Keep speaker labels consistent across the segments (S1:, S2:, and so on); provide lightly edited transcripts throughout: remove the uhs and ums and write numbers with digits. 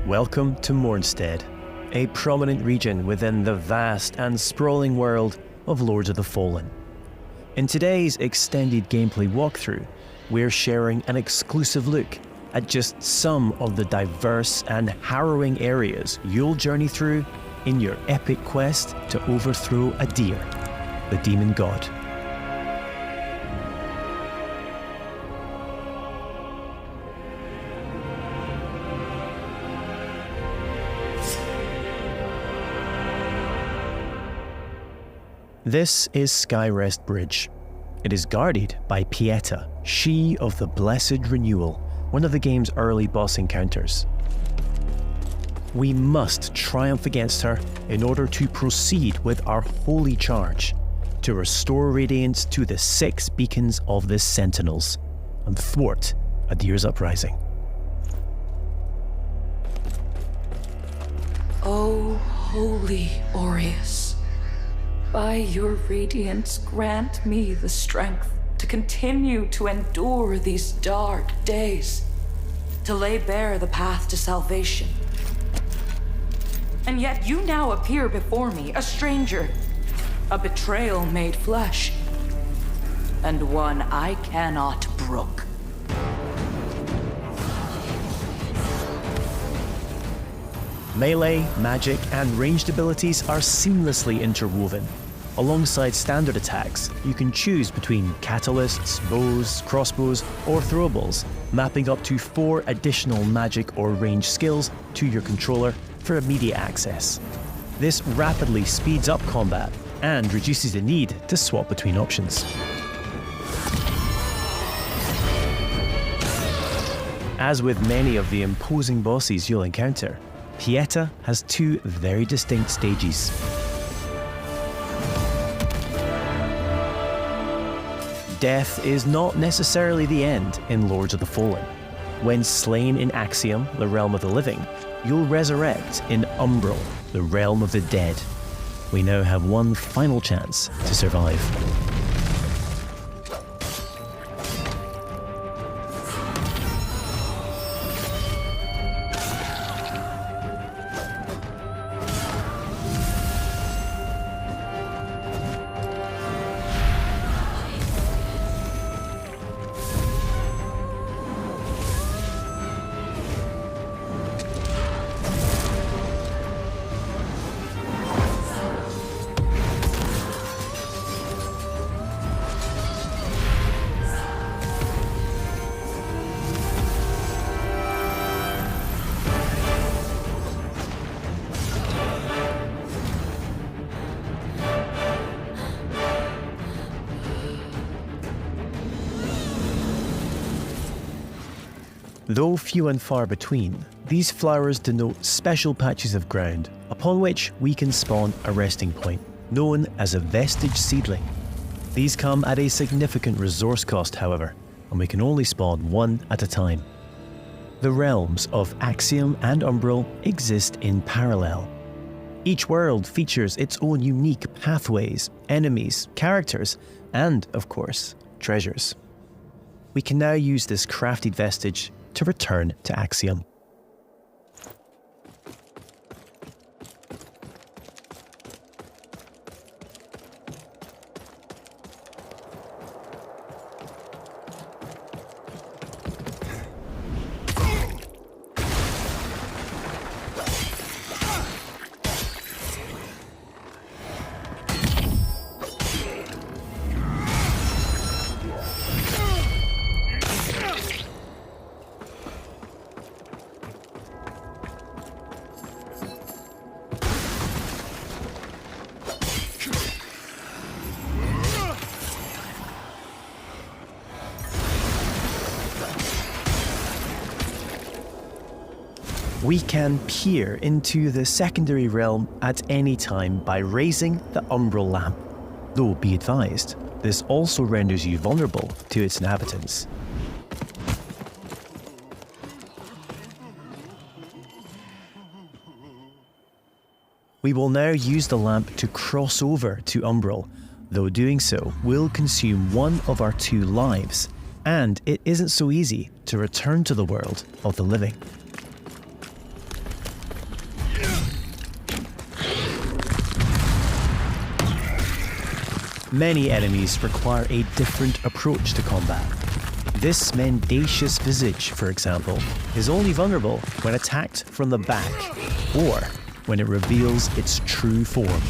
S1: Welcome to Mornstead, a prominent region within the vast and sprawling world of Lords of the Fallen. In today's extended gameplay walkthrough, we're sharing an exclusive look at just some of the diverse and harrowing areas you'll journey through in your epic quest to overthrow Adir, the demon god. This is Skyrest Bridge. It is guarded by Pieta, she of the Blessed Renewal, one of the game's early boss encounters. We must triumph against her in order to proceed with our holy charge, to restore radiance to the 6 beacons of the Sentinels, and thwart Adir's uprising.
S2: O holy Aureus, by your radiance grant me the strength to continue to endure these dark days, to lay bare the path to salvation. And yet you now appear before me, a stranger, a betrayal made flesh, and one I cannot brook.
S1: Melee, magic, and ranged abilities are seamlessly interwoven. Alongside standard attacks, you can choose between catalysts, bows, crossbows, or throwables, mapping up to 4 additional magic or range skills to your controller for immediate access. This rapidly speeds up combat and reduces the need to swap between options. As with many of the imposing bosses you'll encounter, Pieta has 2 very distinct stages. Death is not necessarily the end in Lords of the Fallen. When slain in Axiom, the realm of the living, you'll resurrect in Umbral, the realm of the dead. We now have one final chance to survive. Though few and far between, these flowers denote special patches of ground upon which we can spawn a resting point, known as a vestige seedling. These come at a significant resource cost, however, and we can only spawn 1 at a time. The realms of Axiom and Umbral exist in parallel. Each world features its own unique pathways, enemies, characters, and, of course, treasures. We can now use this crafted vestige to return to Axiom. We can peer into the secondary realm at any time by raising the Umbral lamp. Though be advised, this also renders you vulnerable to its inhabitants. We will now use the lamp to cross over to Umbral, though doing so will consume 1 of our 2 lives, and it isn't so easy to return to the world of the living. Many enemies require a different approach to combat. This mendacious visage, for example, is only vulnerable when attacked from the back or when it reveals its true form.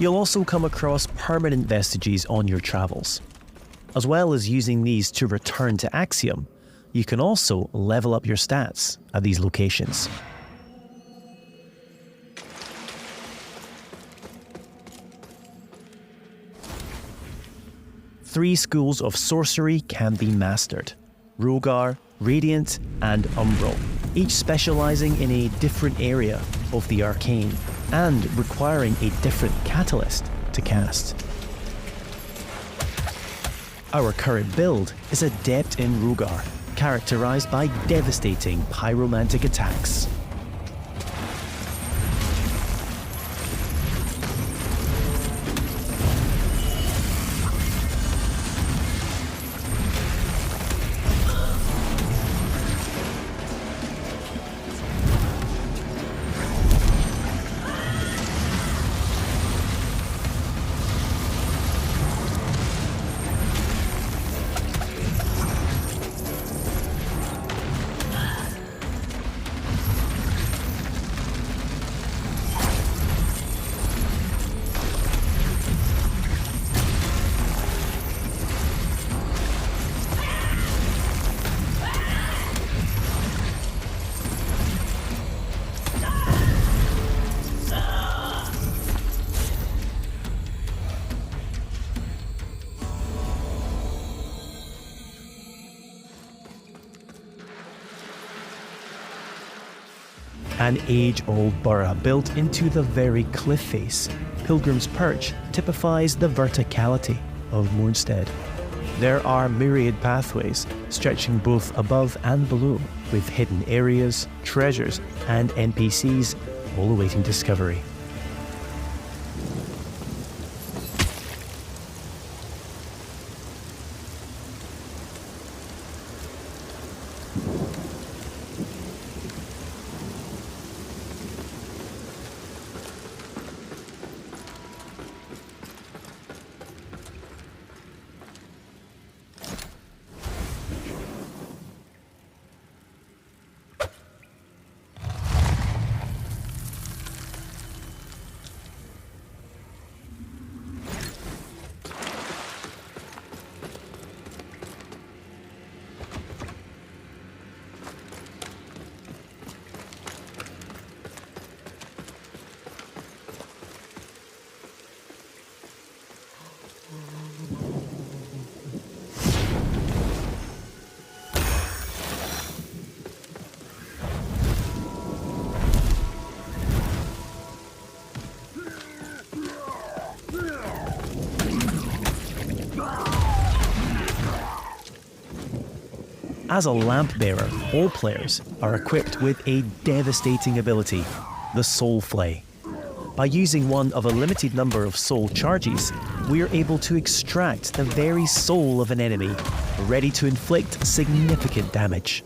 S1: You'll also come across permanent vestiges on your travels. As well as using these to return to Axiom, you can also level up your stats at these locations. Three schools of sorcery can be mastered: Rogar, Radiant, and Umbral, each specializing in a different area of the arcane and requiring a different catalyst to cast. Our current build is adept in Rogar, characterized by devastating pyromantic attacks. An age-old borough built into the very cliff face, Pilgrim's Perch typifies the verticality of Moonstead. There are myriad pathways stretching both above and below, with hidden areas, treasures, and NPCs all awaiting discovery. As a lamp bearer, all players are equipped with a devastating ability, the Soul Flay. By using one of a limited number of soul charges, we are able to extract the very soul of an enemy, ready to inflict significant damage.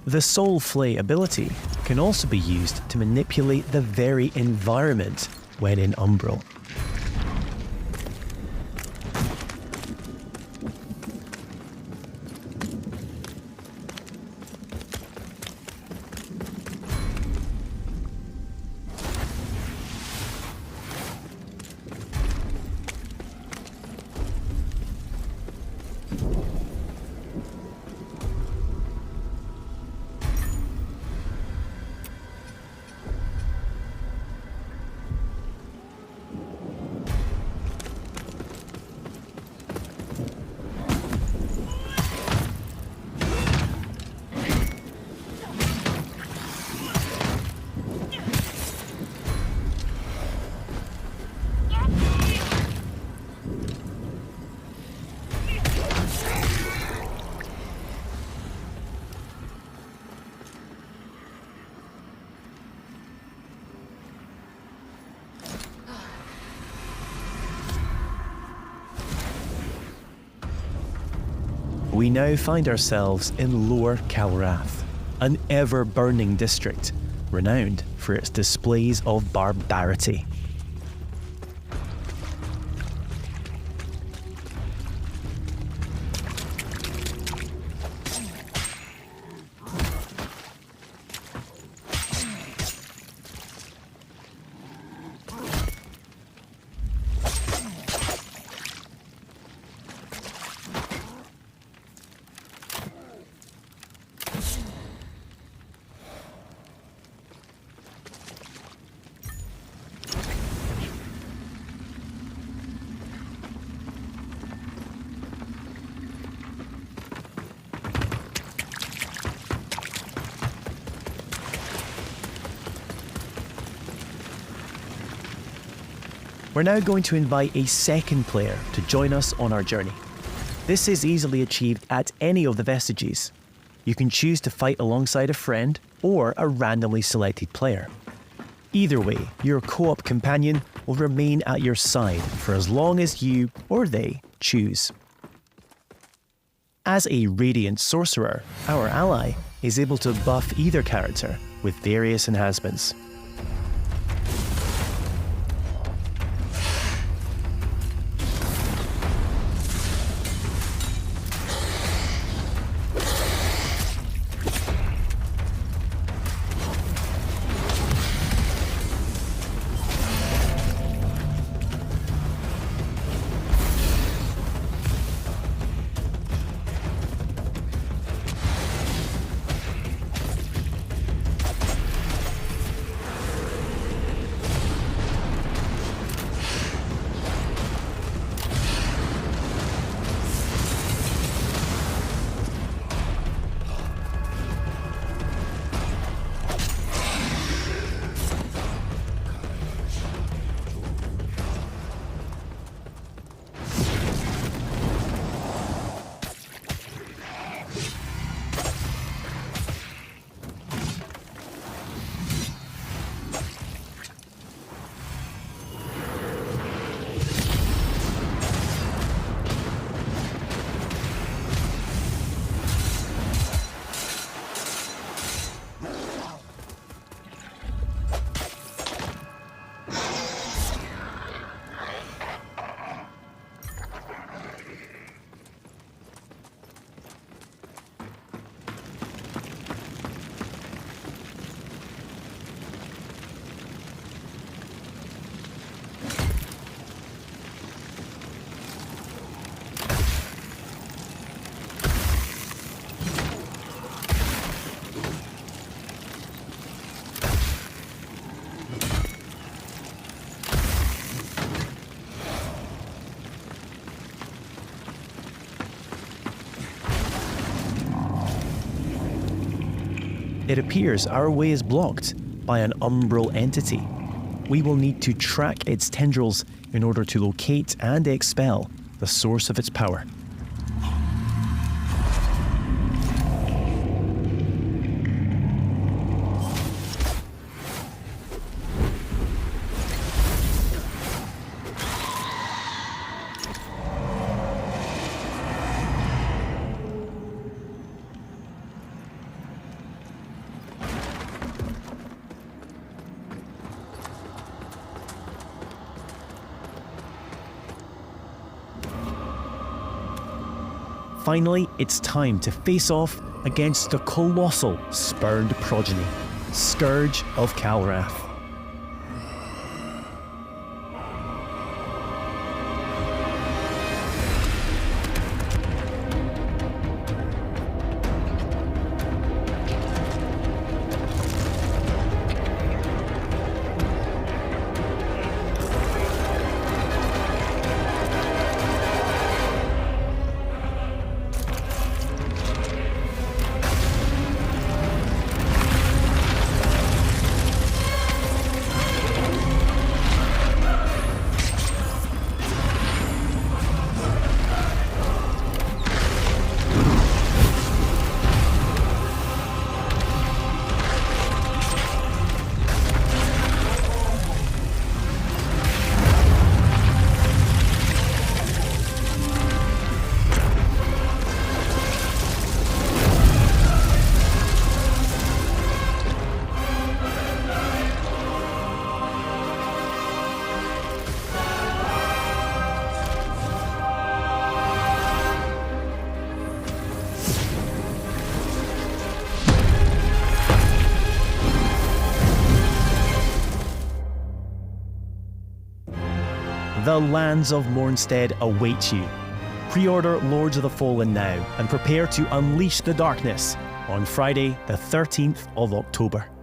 S1: The Soul Flay ability can also be used to manipulate the very environment when in Umbral. We now find ourselves in Lower Calrath, an ever-burning district renowned for its displays of barbarity. We're now going to invite a second player to join us on our journey. This is easily achieved at any of the vestiges. You can choose to fight alongside a friend or a randomly selected player. Either way, your co-op companion will remain at your side for as long as you or they choose. As a Radiant Sorcerer, our ally is able to buff either character with various enhancements. It appears our way is blocked by an umbral entity. We will need to track its tendrils in order to locate and expel the source of its power. Finally, it's time to face off against the colossal spurned progeny, Scourge of Calrath. The lands of Mornstead await you. Pre-order Lords of the Fallen now and prepare to unleash the darkness on Friday the 13th of October.